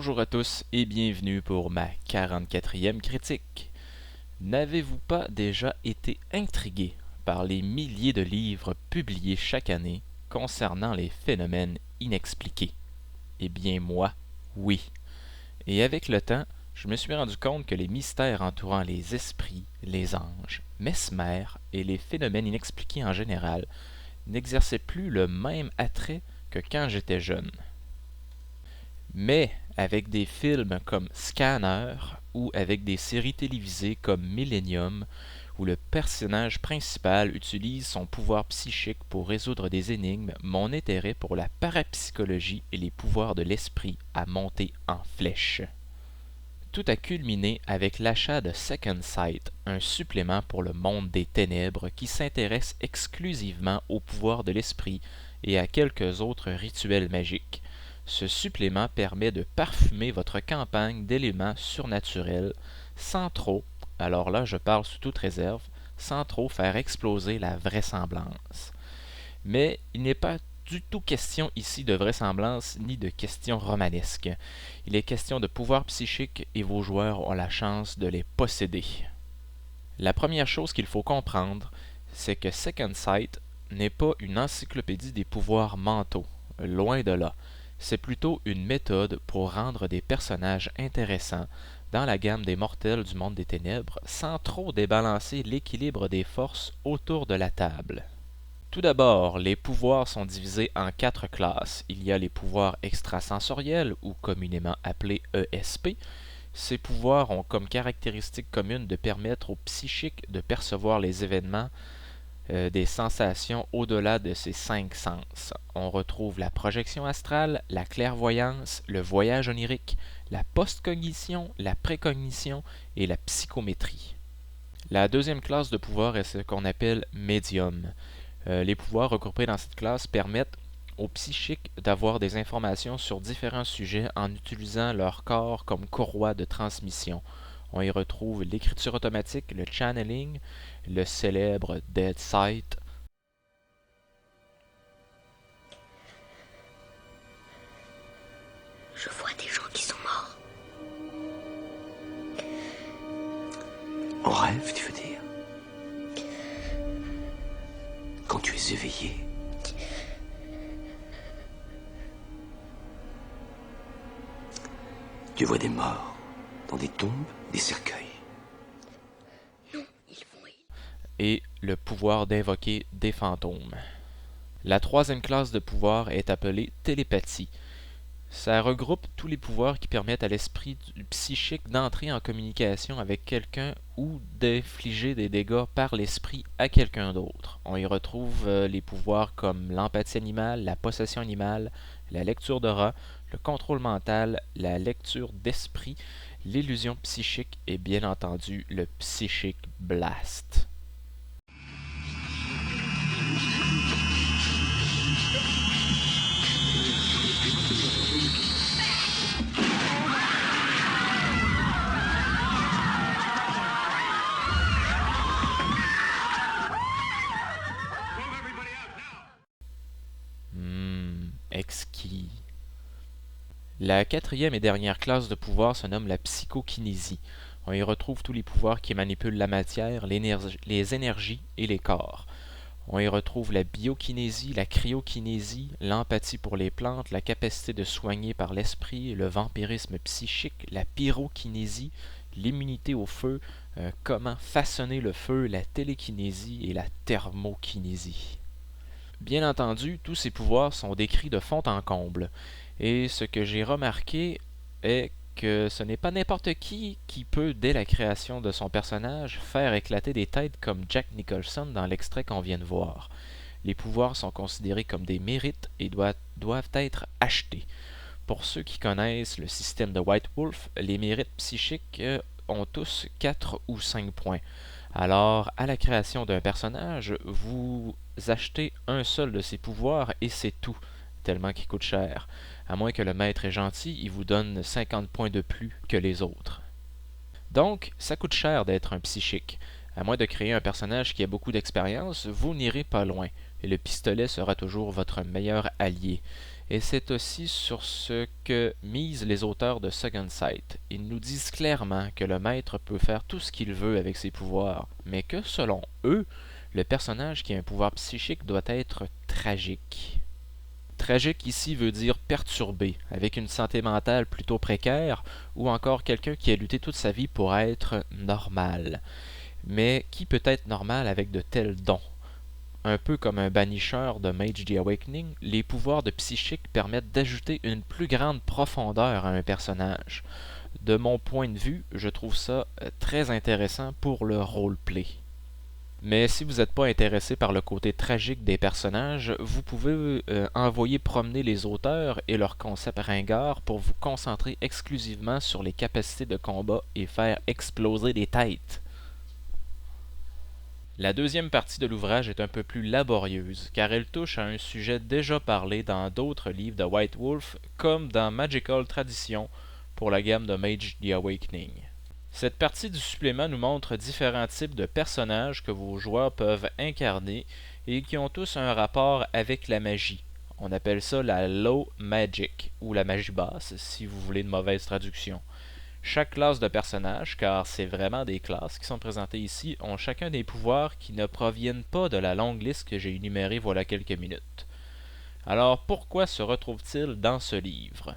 Bonjour à tous et bienvenue pour ma 44e critique. N'avez-vous pas déjà été intrigué par les milliers de livres publiés chaque année concernant les phénomènes inexpliqués? Eh bien moi, oui. Et avec le temps, je me suis rendu compte que les mystères entourant les esprits, les anges, Mesmer et les phénomènes inexpliqués en général n'exerçaient plus le même attrait que quand j'étais jeune. Mais avec des films comme Scanner ou avec des séries télévisées comme Millennium, où le personnage principal utilise son pouvoir psychique pour résoudre des énigmes, mon intérêt pour la parapsychologie et les pouvoirs de l'esprit a monté en flèche. Tout a culminé avec l'achat de Second Sight, un supplément pour le monde des ténèbres qui s'intéresse exclusivement aux pouvoirs de l'esprit et à quelques autres rituels magiques. Ce supplément permet de parfumer votre campagne d'éléments surnaturels sans trop, alors là je parle sous toute réserve, sans trop faire exploser la vraisemblance. Mais il n'est pas du tout question ici de vraisemblance ni de questions romanesques. Il est question de pouvoir psychique et vos joueurs ont la chance de les posséder. La première chose qu'il faut comprendre, c'est que Second Sight n'est pas une encyclopédie des pouvoirs mentaux, loin de là. C'est plutôt une méthode pour rendre des personnages intéressants dans la gamme des mortels du monde des ténèbres sans trop débalancer l'équilibre des forces autour de la table. Tout d'abord, les pouvoirs sont divisés en 4 classes. Il y a les pouvoirs extrasensoriels ou communément appelés ESP. Ces pouvoirs ont comme caractéristique commune de permettre au psychique de percevoir les événements des sensations au-delà de ses 5 sens. On retrouve la projection astrale, la clairvoyance, le voyage onirique, la postcognition, la précognition et la psychométrie. La deuxième classe de pouvoir est ce qu'on appelle médium. Les pouvoirs regroupés dans cette classe permettent aux psychiques d'avoir des informations sur différents sujets en utilisant leur corps comme courroie de transmission. On y retrouve l'écriture automatique, le channeling, le célèbre Dead Sight. Je vois des gens qui sont morts. En rêve, tu veux dire? Quand tu es éveillé. Tu vois des morts dans des tombes, des cercueils. Non, ils vont Et le pouvoir d'invoquer des fantômes. La troisième classe de pouvoir est appelée télépathie. Ça regroupe tous les pouvoirs qui permettent à l'esprit du psychique d'entrer en communication avec quelqu'un ou d'infliger des dégâts par l'esprit à quelqu'un d'autre. On y retrouve les pouvoirs comme l'empathie animale, la possession animale, la lecture d'aura, le contrôle mental, la lecture d'esprit, l'illusion psychique et bien entendu le psychic blast. Exquis. La quatrième et dernière classe de pouvoir se nomme la psychokinésie. On y retrouve tous les pouvoirs qui manipulent la matière, les énergies et les corps. On y retrouve la biokinésie, la cryokinésie, l'empathie pour les plantes, la capacité de soigner par l'esprit, le vampirisme psychique, la pyrokinésie, l'immunité au feu, comment façonner le feu, la télékinésie et la thermokinésie. Bien entendu, tous ces pouvoirs sont décrits de fond en comble, et ce que j'ai remarqué est que ce n'est pas n'importe qui peut, dès la création de son personnage, faire éclater des têtes comme Jack Nicholson dans l'extrait qu'on vient de voir. Les pouvoirs sont considérés comme des mérites et doivent être achetés. Pour ceux qui connaissent le système de White Wolf, les mérites psychiques ont tous 4 ou 5 points. Alors, à la création d'un personnage, vous achetez un seul de ses pouvoirs et c'est tout, tellement qu'il coûte cher. À moins que le maître est gentil, il vous donne 50 points de plus que les autres. Donc, ça coûte cher d'être un psychique. À moins de créer un personnage qui a beaucoup d'expérience, vous n'irez pas loin, et le pistolet sera toujours votre meilleur allié. et c'est aussi sur ce que misent les auteurs de Second Sight. Ils nous disent clairement que le maître peut faire tout ce qu'il veut avec ses pouvoirs, mais que selon eux, le personnage qui a un pouvoir psychique doit être tragique. Tragique ici veut dire perturbé, avec une santé mentale plutôt précaire, ou encore quelqu'un qui a lutté toute sa vie pour être normal. Mais qui peut être normal avec de tels dons? Un peu comme un banisheur de Mage the Awakening, les pouvoirs de psychique permettent d'ajouter une plus grande profondeur à un personnage. De mon point de vue, je trouve ça très intéressant pour le roleplay. Mais si vous n'êtes pas intéressé par le côté tragique des personnages, vous pouvez envoyer promener les auteurs et leurs concepts ringards pour vous concentrer exclusivement sur les capacités de combat et faire exploser des têtes. La deuxième partie de l'ouvrage est un peu plus laborieuse, car elle touche à un sujet déjà parlé dans d'autres livres de White Wolf, comme dans Magical Tradition pour la gamme de Mage the Awakening. Cette partie du supplément nous montre différents types de personnages que vos joueurs peuvent incarner et qui ont tous un rapport avec la magie. On appelle ça la Low Magic, ou la magie basse, si vous voulez une mauvaise traduction. Chaque classe de personnage, car c'est vraiment des classes qui sont présentées ici, ont chacun des pouvoirs qui ne proviennent pas de la longue liste que j'ai énumérée voilà quelques minutes. Alors pourquoi se retrouve-t-il dans ce livre?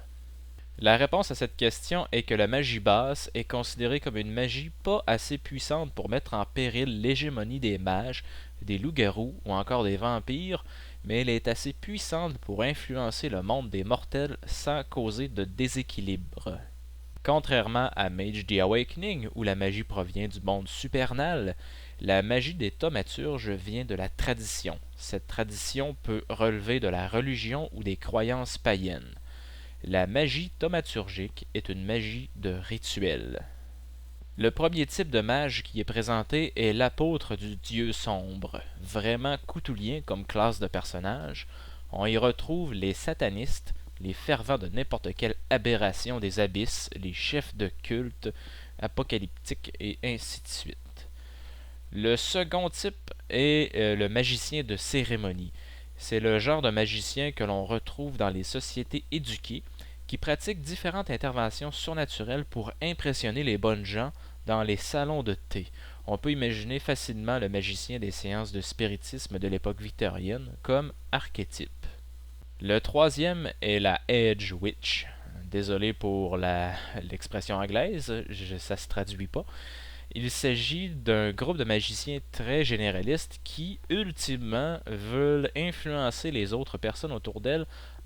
La réponse à cette question est que la magie basse est considérée comme une magie pas assez puissante pour mettre en péril l'hégémonie des mages, des loups-garous ou encore des vampires, mais elle est assez puissante pour influencer le monde des mortels sans causer de déséquilibre. Contrairement à Mage the Awakening, où la magie provient du monde supernal, la magie des thaumaturges vient de la tradition. Cette tradition peut relever de la religion ou des croyances païennes. La magie thaumaturgique est une magie de rituel. Le premier type de mage qui est présenté est l'apôtre du dieu sombre, vraiment coutoulien comme classe de personnage. On y retrouve les satanistes, les fervents de n'importe quelle aberration des abysses, les chefs de culte apocalyptiques et ainsi de suite. Le second type est le magicien de cérémonie. C'est le genre de magicien que l'on retrouve dans les sociétés éduquées qui pratiquent différentes interventions surnaturelles pour impressionner les bonnes gens dans les salons de thé. On peut imaginer facilement le magicien des séances de spiritisme de l'époque victorienne comme archétype. Le troisième est la Edge Witch. Désolé pour l'expression anglaise, ça se traduit pas. Il s'agit d'un groupe de magiciens très généralistes qui, ultimement, veulent influencer les autres personnes autour d'elles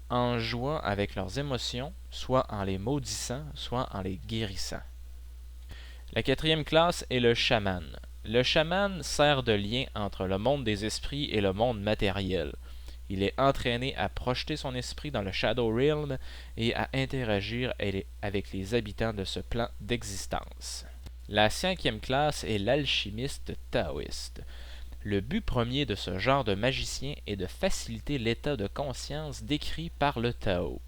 en jouant avec leurs émotions, soit en les maudissant, soit en les guérissant. La quatrième classe est le chaman. Le chaman sert de lien entre le monde des esprits et le monde matériel. Il est entraîné à projeter son esprit dans le Shadow Realm et à interagir avec les habitants de ce plan d'existence. La cinquième classe est l'alchimiste taoïste. Le but premier de ce genre de magicien est de faciliter l'état de conscience décrit par le Tao.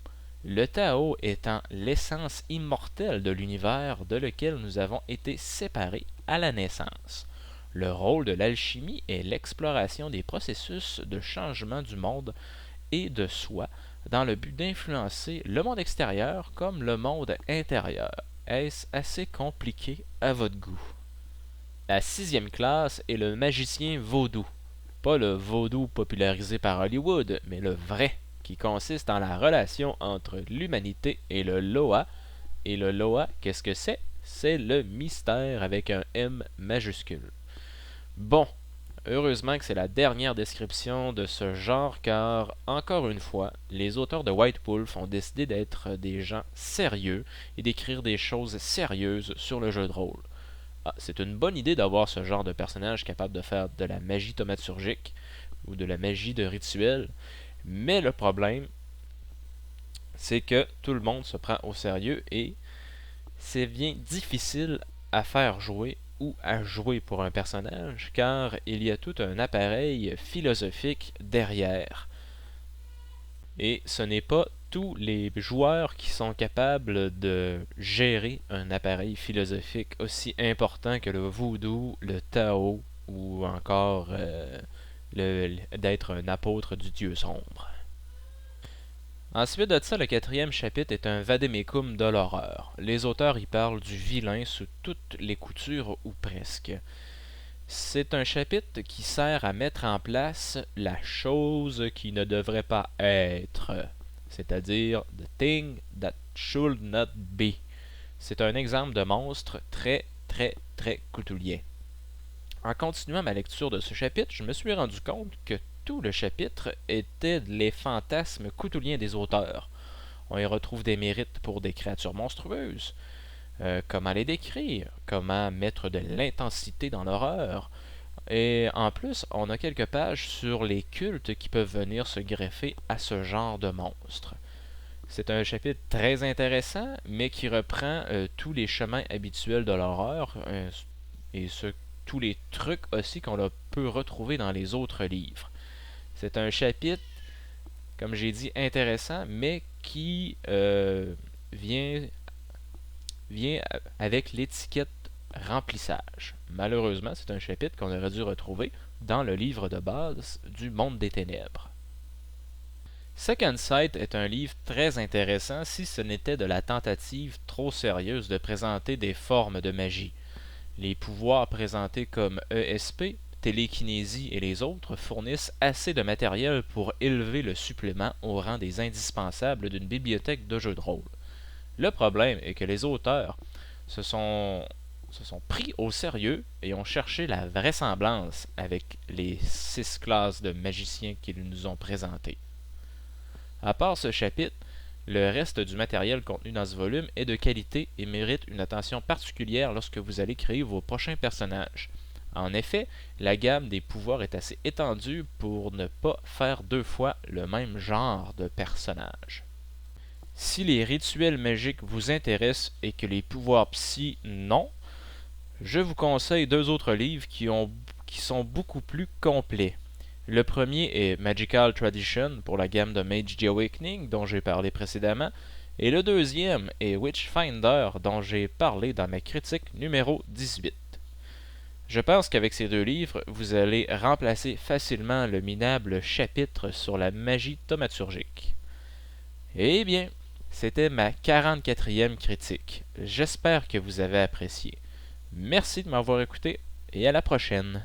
Le Tao étant l'essence immortelle de l'univers de lequel nous avons été séparés à la naissance. Le rôle de l'alchimie est l'exploration des processus de changement du monde et de soi dans le but d'influencer le monde extérieur comme le monde intérieur. Est-ce assez compliqué à votre goût? La sixième classe est le magicien vaudou. Pas le vaudou popularisé par Hollywood, mais le vrai, qui consiste en la relation entre l'humanité et le Loa. Et le Loa, qu'est-ce que c'est? C'est le mystère avec un M majuscule. Bon, heureusement que c'est la dernière description de ce genre car, encore une fois, les auteurs de White Wolf ont décidé d'être des gens sérieux et d'écrire des choses sérieuses sur le jeu de rôle. C'est une bonne idée d'avoir ce genre de personnage capable de faire de la magie thaumaturgique ou de la magie de rituel, mais le problème, c'est que tout le monde se prend au sérieux et c'est bien difficile à faire jouer ou à jouer pour un personnage, car il y a tout un appareil philosophique derrière. Et ce n'est pas tous les joueurs qui sont capables de gérer un appareil philosophique aussi important que le voodoo, le Tao, ou encore d'être un apôtre du dieu sombre. Ensuite de ça, le 4e chapitre est un vadémécum de l'horreur. Les auteurs y parlent du vilain sous toutes les coutures ou presque. C'est un chapitre qui sert à mettre en place la chose qui ne devrait pas être, c'est-à-dire the thing that should not be. C'est un exemple de monstre très coutulien. En continuant ma lecture de ce chapitre, je me suis rendu compte que tout le chapitre était les fantasmes coutuliens des auteurs. On y retrouve des mérites pour des créatures monstrueuses, comment les décrire, comment mettre de l'intensité dans l'horreur, et en plus, on a quelques pages sur les cultes qui peuvent venir se greffer à ce genre de monstres. C'est un chapitre très intéressant, mais qui reprend tous les chemins habituels de l'horreur et tous les trucs aussi qu'on peut retrouver dans les autres livres. C'est un chapitre, comme j'ai dit, intéressant, mais qui vient avec l'étiquette remplissage. Malheureusement, c'est un chapitre qu'on aurait dû retrouver dans le livre de base du Monde des Ténèbres. Second Sight est un livre très intéressant si ce n'était de la tentative trop sérieuse de présenter des formes de magie. Les pouvoirs présentés comme ESP, télékinésie et les autres fournissent assez de matériel pour élever le supplément au rang des indispensables d'une bibliothèque de jeux de rôle. Le problème est que les auteurs se sont pris au sérieux et ont cherché la vraisemblance avec les 6 classes de magiciens qu'ils nous ont présentées. À part ce chapitre, le reste du matériel contenu dans ce volume est de qualité et mérite une attention particulière lorsque vous allez créer vos prochains personnages. En effet, la gamme des pouvoirs est assez étendue pour ne pas faire 2 fois le même genre de personnage. Si les rituels magiques vous intéressent et que les pouvoirs psy non, je vous conseille 2 autres livres qui sont beaucoup plus complets. Le premier est Magical Tradition pour la gamme de Mage the Awakening dont j'ai parlé précédemment, et le deuxième est Witchfinder dont j'ai parlé dans ma critique numéro 18. Je pense qu'avec ces 2 livres, vous allez remplacer facilement le minable chapitre sur la magie thaumaturgique. Eh bien, c'était ma 44e critique. J'espère que vous avez apprécié. Merci de m'avoir écouté et à la prochaine.